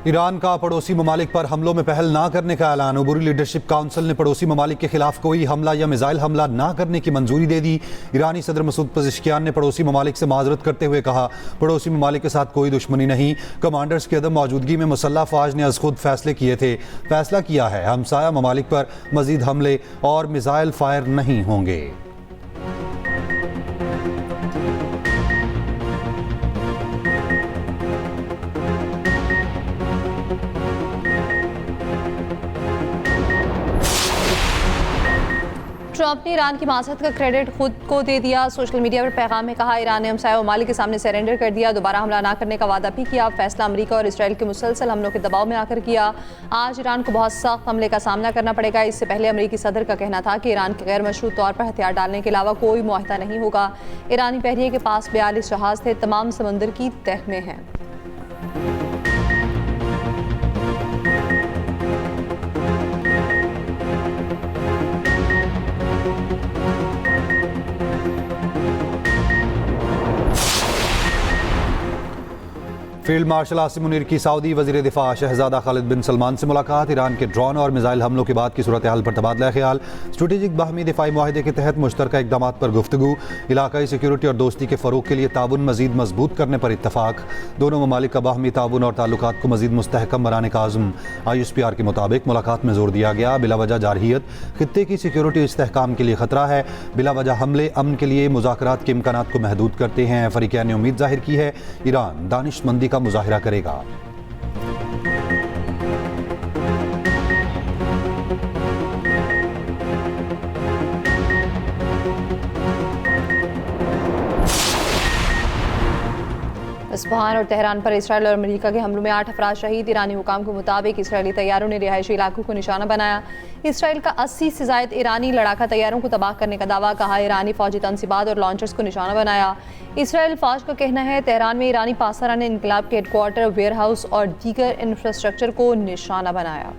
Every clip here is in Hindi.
ईरान का पड़ोसी ममालिक पर हमलों में पहल ना करने का ऐलान। उबूरी लीडरशिप काउंसिल ने पड़ोसी ममालिक के खिलाफ कोई हमला या मिसाइल हमला ना करने की मंजूरी दे दी। ईरानी सदर मसूद पज़ेश्कियान ने पड़ोसी ममालिक से माजरत करते हुए कहा, पड़ोसी ममालिक के साथ कोई दुश्मनी नहीं। कमांडर्स की अदम मौजूदगी में मुसल्लह फ़ौज ने अज़ खुद फैसले किए थे। फैसला किया है हमसाया ममालिक पर मजीद हमले और मिसाइल फायर नहीं होंगे। ट्रंप ने ईरान की मासहत का क्रेडिट खुद को दे दिया। सोशल मीडिया पर पैगाम में कहा, ईरान ने हमसाया ममालिक के सामने सरेंडर कर दिया। दोबारा हमला ना करने का वादा भी किया। फैसला अमेरिका और इसराइल के मुसलसल हमलों के दबाव में आकर किया। आज ईरान को बहुत सख्त हमले का सामना करना पड़ेगा। इससे पहले अमेरिकी सदर का कहना था कि ईरान के गैर मशरूत तौर पर हथियार डालने के अलावा कोई मुआहदा नहीं होगा। ईरानी बहरिए के पास 42 जहाज थे, तमाम समंदर की तह में हैं। फील्ड मार्शल आसिम मुनीर की सऊदी वज़ीर दिफा शहजादा खालिद बिन सलमान से मुलाकात। ईरान के ड्रोन और मिसाइल हमलों के बाद की सूरत हाल पर तबादला ख्याल। स्ट्रेटेजिक बाहमी दिफाई मुआहदे के तहत मुश्तरका इक़दामात पर गुफ्तगू। इलाकाई सिक्योरिटी और दोस्ती के फ़रोग़ के लिए ताउन मज़ीद मजबूत करने पर इत्तफाक। दोनों ममालिक का बाहमी ताउन और ताल्लुकात को मज़ीद मुस्तहकम बनाने का आज़म। ISPR के मुताबिक मुलाकात में जोर दिया गया, बिलावजह जारहियत खित्ते की सिक्योरिटी इस्तेहकाम के लिए ख़तरा है। बिलावजह हमले अमन के लिए मुज़ाकरात के इम्कानात को महदूद करते हैं। फ़रीक़ैन ने उम्मीद जाहिर की है ईरान दानिशमंदी का मुज़ाहिरा करेगा। इस्फहान और तेहरान पर इसराइल और अमेरिका के हमलों में 8 अफराद शहीद। ईरानी हुकाम के मुताबिक इसराइली तैयारों ने रिहायशी इलाकों को निशाना बनाया। इसराइल का 80 से ज़ायद ईरानी लड़ाका तैयारों को तबाह करने का दावा। कहा, ईरानी फौजी तनसीबात और लॉन्चर्स को निशाना बनाया। इसराइल फौज का कहना है तेहरान में ईरानी पासरान इनकलाब के हेडक्वार्टर, वेयर हाउस और दीगर इंफ्रास्ट्रक्चर को निशाना बनाया।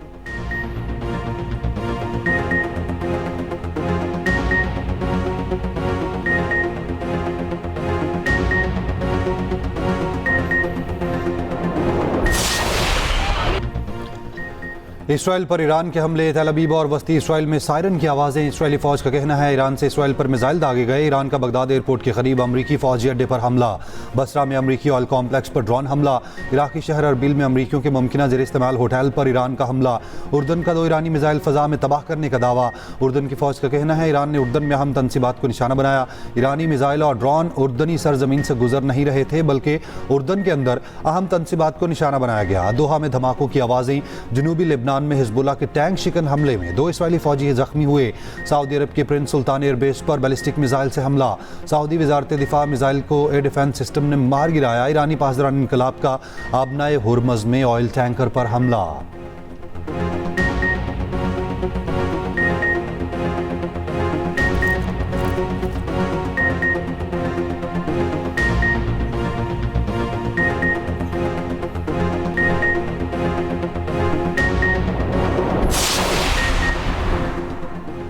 इसराइल पर ईरान के हमले। तेल अवीव और वस्ती इसराइल में सायरन की आवाज़ें। इसराइली फ़ौज का कहना है ईरान से इसराइल पर मिसाइल दागे गए। ईरान का बगदाद एयरपोर्ट के करीब अमरीकी फ़ौजी अड्डे पर हमला। बसरा में अमरीकी ऑयल कॉम्प्लेक्स पर ड्रोन हमला। इराकी शहर अरबिल में अमरीकियों के मुमकिन ज़ेर इस्तेमाल होटल पर ईरान का हमला। उर्दन का 2 ईरानी मिसाइल फ़ज़ा में तबाह करने का दावा। उर्दन की फ़ौज का कहना है ईरान ने उर्दन में अहम तनसीबात को निशाना बनाया। ईरानी मिसाइल और ड्रोन उर्दनी सरजमीन से गुजर नहीं रहे थे, बल्कि उर्दन के अंदर अहम तनसीबात को निशाना बनाया गया। दोहा में धमाकों की आवाज़ें। जनूबी लेबनान में हिजबुल्लाह के टैंक शिकन हमले में 2 इसराइली फौजी जख्मी हुए। सऊदी अरब के प्रिंस सुल्तान एयरबेस पर बैलिस्टिक मिसाइल से हमला। सऊदी वजारत दिफा मिसाइल को एयर डिफेंस सिस्टम ने मार गिराया। ईरानी पासदारान इनकलाब का आबनाए हुर्मज़ में ऑयल टैंकर पर हमला।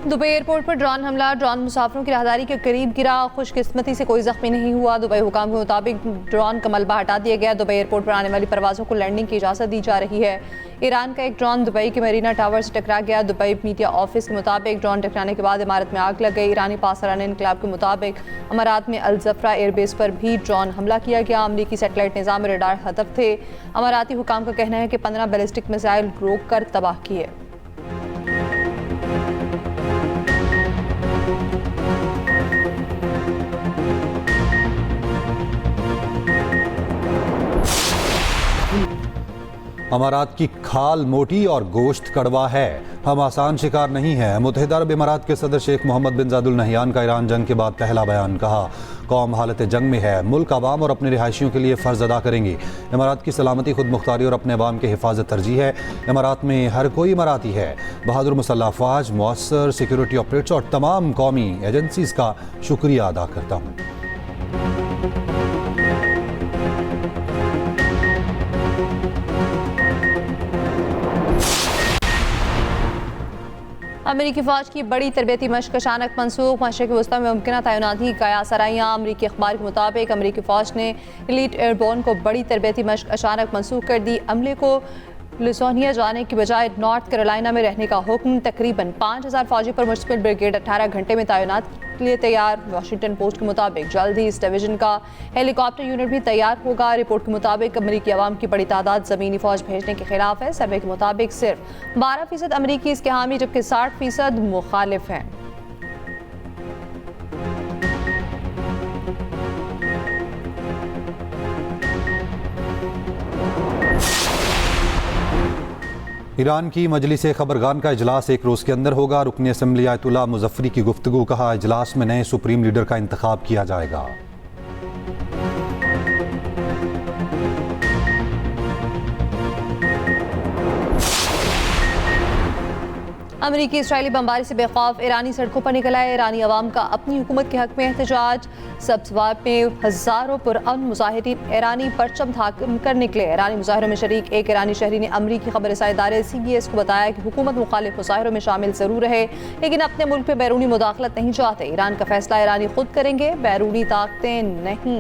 दुबई एयरपोर्ट पर ड्रोन हमला। ड्रोन मुसाफिरों की राहदारी के करीब गिरा। खुशकिस्मती से कोई जख्मी नहीं हुआ। दुबई हुकाम के मुताबिक ड्रोन का मलबा हटा दिया गया। दुबई एयरपोर्ट पर आने वाली परवाज़ों को लैंडिंग की इजाज़त दी जा रही है। ईरान का एक ड्रोन दुबई के मरीना टावर से टकरा गया। दुबई मीडिया ऑफिस के मुताबिक ड्रोन टकराने के बाद इमारत में आग लग गई। ईरानी पासरान इनकलाब के मुताबिक अमारात में अल जफरा एयरबेस पर भी ड्रोन हमला किया गया। अमरीकी सैटेलाइट निज़ाम रडार हदफ थे। अमाराती हुकाम का कहना है कि 15 बैलिस्टिक मिसाइल रोक कर तबाह किए। अमारात की खाल मोटी और गोश्त कड़वा है। हम आसान शिकार नहीं हैं। मुत्तहिदा अरब इमारात के सदर शेख मोहम्मद बिन जायद अल नहयान का ईरान जंग के बाद पहला बयान। कहा, कौम हालत जंग में है। मुल्क आवाम और अपने रिहायशियों के लिए फ़र्ज़ अदा करेंगे। इमारात की सलामती, खुद मुख्तारी और अपने अवाम की हिफाजत तरजीह है। इमारात में हर कोई इमाराती है। बहादुर मुसल्लह फ़ौज, मुअस्सर सिक्योरिटी ऑपरेटर्स और तमाम कौमी एजेंसीज़ का शुक्रिया अदा करता हूँ। अमेरिकी फ़ौज की बड़ी तरबती मशक अचानक मनसूख। मशरक़ वस्ती में मुमकिन तैनाती कयास आराइयाँ। अमरीकी अखबार के मुताबिक अमरीकी फ़ौज ने एलीट एयरबोर्न को बड़ी तरबती मशक अचानक मनसूख कर दी। अमले को लुइसियाना जाने की बजाय नॉर्थ कैरोलिना में रहने का हुक्म। तकरीबन 5000 फौजी पर मुश्तमिल ब्रिगेड 18 घंटे में तैनात के लिए तैयार। वाशिंगटन पोस्ट के मुताबिक जल्द ही इस डिवीजन का हेलीकॉप्टर यूनिट भी तैयार होगा। रिपोर्ट के मुताबिक अमरीकी अवाम की बड़ी तादाद ज़मीनी फौज भेजने के खिलाफ है। सर्वे के मुताबिक सिर्फ 12% अमरीकी इसके हामी जबकि 60% मुखालिफ हैं। ईरान की मजलिस खबरगान का इजलास एक रोज़ के अंदर होगा। रुकनी असम्बली आयतुल्लाह मुज़फ़्फ़री की गुफ्तगू। कहा, इजलास में नए सुप्रीम लीडर का इंतखाब किया जाएगा। अमरीकी इसराइली बमबारी से बेखौफ ईरानी सड़कों पर निकला है। ईरानी अवाम का अपनी हुकूमत के हक में एहतजाज। सब्सवाब में हज़ारों पुरअमन मुजाहिरीन ईरानी परचम थाम कर निकले। ईरानी मुजाहिरों में शरीक एक ईरानी शहरी ने अमरीकी खबर रसाई इदारे CBS को बताया कि हुकूमत मुखालिफ मुजाहिरों में शामिल ज़रूर रहे लेकिन अपने मुल्क में बैरूनी मुदाखलत नहीं चाहते। ईरान का फैसला ईरानी खुद करेंगे, बैरूनी ताकतें नहीं।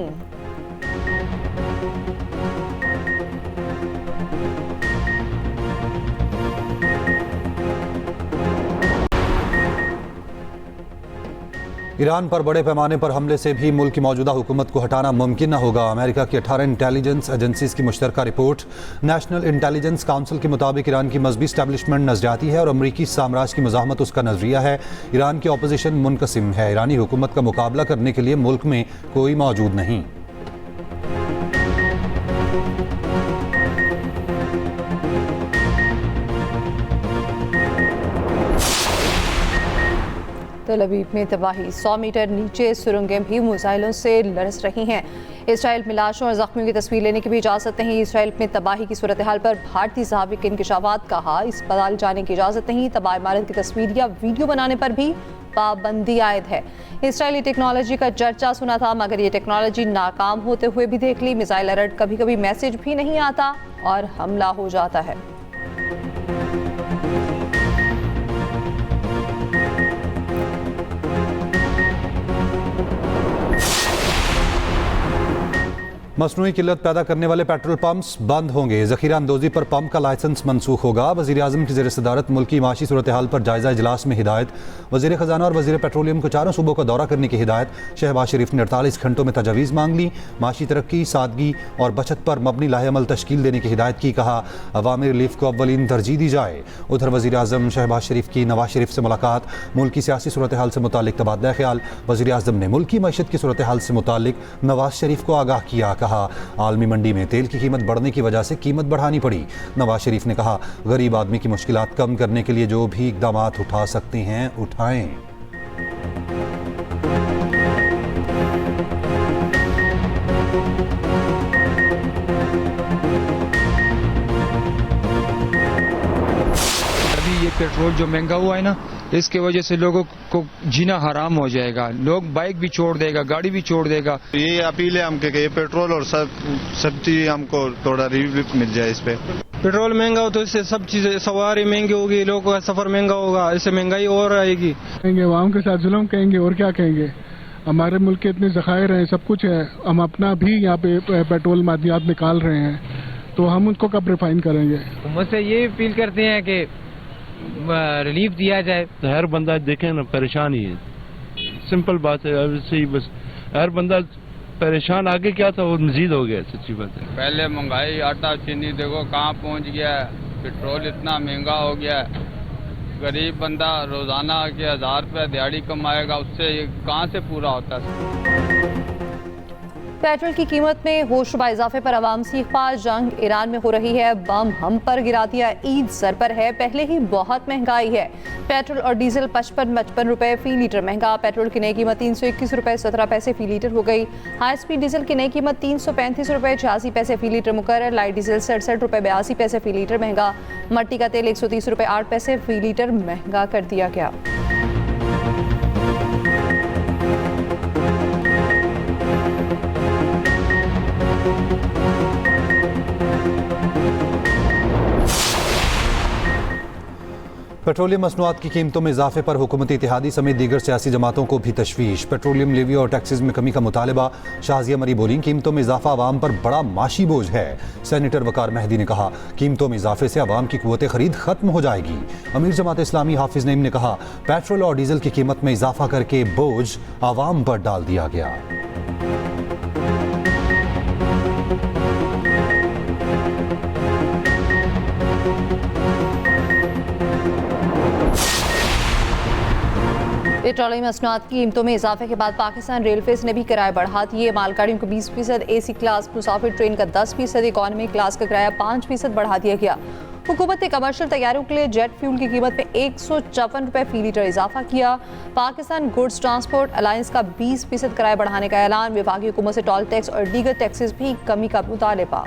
ईरान पर बड़े पैमाने पर हमले से भी मुल्क की मौजूदा हुकूमत को हटाना मुमकिन न होगा। अमेरिका की 18 इंटेलिजेंस एजेंसीज की मुश्तरका रिपोर्ट। नेशनल इंटेलिजेंस काउंसिल के मुताबिक ईरान की मजहबी स्टैब्लिशमेंट नजरियाती है और अमरीकी साम्राज्य की मज़ाहमत उसका नजरिया है। ईरान की अपोजिशन मुनकसिम है। ईरानी हुकूमत का मुकाबला करने के लिए मुल्क में कोई मौजूद नहीं। तल अवीव में तबाही। 100 मीटर नीचे सुरंगें भी मिसाइलों से लरस रही हैं। इसराइल में लाशों और जख्मियों की तस्वीर लेने की भी इजाज़त नहीं। इसराइल में तबाही की सूरत हाल पर भारतीय सहाफ़ी के इंकशाफात। कहा, अस्पताल जाने की इजाज़त नहीं। तबाह इमारत की तस्वीर या वीडियो बनाने पर भी पाबंदी आयद है। इसराइली टेक्नोलॉजी का चर्चा सुना था मगर ये टेक्नोलॉजी नाकाम होते हुए भी देख ली। मिसाइल अलर्ट कभी कभी मैसेज भी नहीं आता और हमला हो जाता है। मसनूई किल्लत पैदा करने वाले पेट्रोल पंप्स बंद होंगे। ज़ख़ीरा अंदोज़ी पर पंप का लाइसेंस मनसूख होगा। वज़ीर आज़म की ज़ेर सदारत मुल्क की माशी सूरत हाल पर जायज़ा इजलास में हिदायत। वज़ीर ख़जाना और वज़ीर पेट्रोलियम को चारों सूबों का दौरा करने की हिदायत। शहबाज शरीफ ने 48 घंटों में तजावीज़ मांग ली। माशी तरक्की, सादगी और बचत पर मबनी लाहेअमल तश्कील देने की हिदायत की। कहा, अवामी रिलीफ को अव्वलीन तरजीह दी जाए। उधर वज़ीर आज़म शहबाज शरीफ की नवाज शरीफ से मुलाकात। मुल्क की सियासी सूरत हाल से मुतालिक तबादला ख्याल। वज़ीर आज़म ने मुल्क की मईशत की सूरत हाल से मुतालिक नवाज शरीफ को आगाह किया। कहा, आलमी मंडी में तेल की कीमत बढ़ने की वजह से कीमत बढ़ानी पड़ी। नवाज शरीफ ने कहा, गरीब आदमी की मुश्किलात कम करने के लिए जो भी इक़दाम उठा सकते हैं उठाएं। ये पेट्रोल जो महंगा हुआ है ना, इसके वजह से लोगों को जीना हराम हो जाएगा। लोग बाइक भी छोड़ देगा, गाड़ी भी छोड़ देगा। ये अपील है हमके कि ये पेट्रोल और सब चीज हमको थोड़ा रिलीफ मिल जाए। इस पे पेट्रोल महंगा हो तो इससे सब चीजें, सवारी महंगी होगी, लोगों का सफर महंगा होगा, इससे महंगाई और आएगी। कहेंगे अवाम के साथ जुल्म कहेंगे और क्या कहेंगे। हमारे मुल्क के इतने ज़खायर हैं, सब कुछ है, हम अपना भी यहाँ पे पेट्रोल मादियात निकाल रहे हैं तो हम उनको कब रिफाइन करेंगे। मुझसे ये अपील करते हैं कि रिलीफ दिया जाए। तो हर बंदा देखे ना परेशान ही है, सिंपल बात है। सही बस हर बंदा परेशान, आगे क्या था वो मजीद हो गया। सच्ची बात है, पहले महंगाई, आटा चीनी देखो कहाँ पहुँच गया है, पेट्रोल इतना महंगा हो गया है। गरीब बंदा रोजाना के 1000 रुपया दिहाड़ी कमाएगा, उससे कहाँ से पूरा होता है। पेट्रोल की कीमत में होशरुबा इजाफे पर अवाम सीख पास। जंग ईरान में हो रही है, बम हम पर गिरा दिया, ईद सर पर है, पहले ही बहुत महंगाई है। पेट्रोल और डीजल 55 रुपए फी लीटर महंगा। पेट्रोल की नई कीमत 321 रुपए 17 पैसे फी लीटर हो गई। हाई स्पीड डीजल की नई कीमत 335 रुपए 86 पैसे फी लीटर मुकर्रर। लाइट डीजल 67 रुपए 82 पैसे फी लीटर महंगा। मट्टी का तेल 130 रुपए 8 पैसे फी लीटर महंगा कर दिया गया। पेट्रोलियम मसनूआत की कीमतों में इजाफे पर हुकूमती इत्तेहादी समेत दीगर सियासी जमातों को भी तशवीश। पेट्रोलियम लेवी और टैक्सेस में कमी का मुतालबा। शाजिया मरी बोली, कीमतों में इजाफा आवाम पर बड़ा माशी बोझ है। सेनेटर वकार मेहदी ने कहा, कीमतों में इजाफे से आवाम की कुव्वत खरीद खत्म हो जाएगी। अमीर जमात इस्लामी हाफिज नईम ने कहा, पेट्रोल और डीजल की कीमत में इजाफा करके बोझ आवाम पर डाल दिया गया। पेट्रोलियम मसनूआत की कीमतों में इजाफे के बाद पाकिस्तान रेलवेज ने भी किराया बढ़ा दिए। मालगाड़ियों को 20%, AC क्लास, मुसाफिर ट्रेन का 10%, इकॉनमी क्लास का किराया 5% बढ़ा दिया गया। हुकूमत ने कमर्शियल तैयारियों के लिए जेट फ्यूल की कीमत में 154 रुपये फी लीटर इजाफा किया। पाकिस्तान गुड्स ट्रांसपोर्ट अलायंस का 20% किराया बढ़ाने का ऐलान। विभागीय हुकूमत से टोल टैक्स और दीगर टैक्सेस भी कमी का मुतालबा।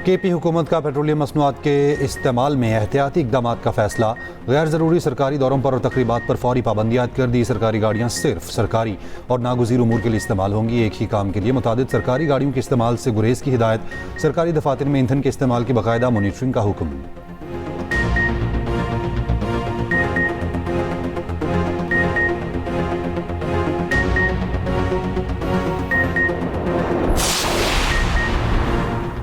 KP हुकूमत का पेट्रोलियम मसनूआत के इस्तेमाल में एहतियाती इक़दाम का फैसला। गैर ज़रूरी सरकारी दौरों पर और तकरीबात पर फौरी पाबंदियाँ कर दी। सरकारी गाड़ियाँ सिर्फ सरकारी और नागुज़ीर उमूर के लिए इस्तेमाल होंगी। एक ही काम के लिए मुतादिद सरकारी गाड़ियों के इस्तेमाल से गुरेज की हिदायत। सरकारी दफातर में ईंधन के इस्तेमाल की बाकायदा मॉनिटरिंग का हुक्म।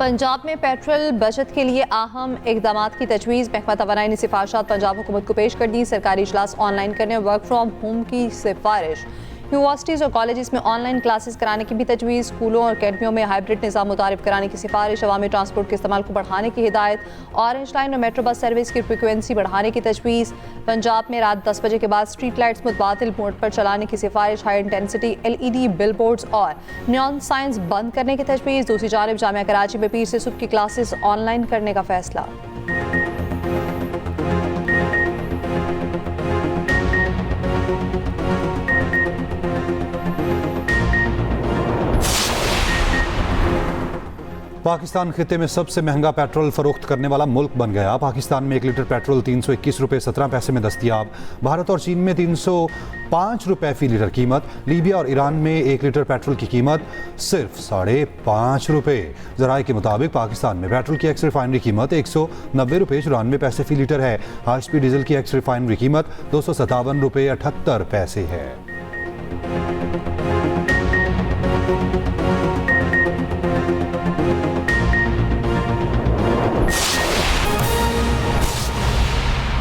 पंजाब में पेट्रोल बचत के लिए अहम इकदाम की तजवीज़। महकमा तवानाई ने सिफारिशात पंजाब हुकूमत को पेश कर दी। सरकारी इजलास ऑनलाइन करने, वर्क फ्राम होम की सिफारिश। यूनिवर्सिटीज़ और कॉलेजेस में ऑनलाइन क्लासेस कराने की भी तजवीज़। स्कूलों और अकेडमियों में हाइब्रिड निज़ाम मुतारिफ कराने की सिफारिश। अवामी ट्रांसपोर्ट के इस्तेमाल को बढ़ाने की हिदायत। ऑरेंज लाइन और मेट्रो बस सर्विस की फ्रिक्वेंसी बढ़ाने की तजवीज़। पंजाब में रात 10 बजे के बाद स्ट्रीट लाइट्स मुतबादिल मोड पर चलाने की सिफारिश। हाई इंटेंसिटी LED बिलबोर्ड्स और नियॉन साइंस बंद करने की तजवीज़। दूसरी जानिब जामिया कराची में पीर से सुबह की क्लासेस ऑनलाइन करने का फैसला। पाकिस्तान खिते में सबसे महंगा पेट्रोल फरोख्त करने वाला मुल्क बन गया। पाकिस्तान में 1 लीटर पेट्रोल 321 रुपये 17 पैसे में दस्तियाब। भारत और चीन में 305 रुपये फी लीटर कीमत। लीबिया और ईरान में 1 लीटर पेट्रोल की कीमत सिर्फ 5.5 रुपये। जराये के मुताबिक पाकिस्तान में पेट्रोल की एक्स रिफाइनरी कीमत 190 रुपये 94 पैसे फी लीटर है। हाई स्पीड डीजल की एक्स रिफाइनरी कीमत 257 रुपये 78 पैसे है।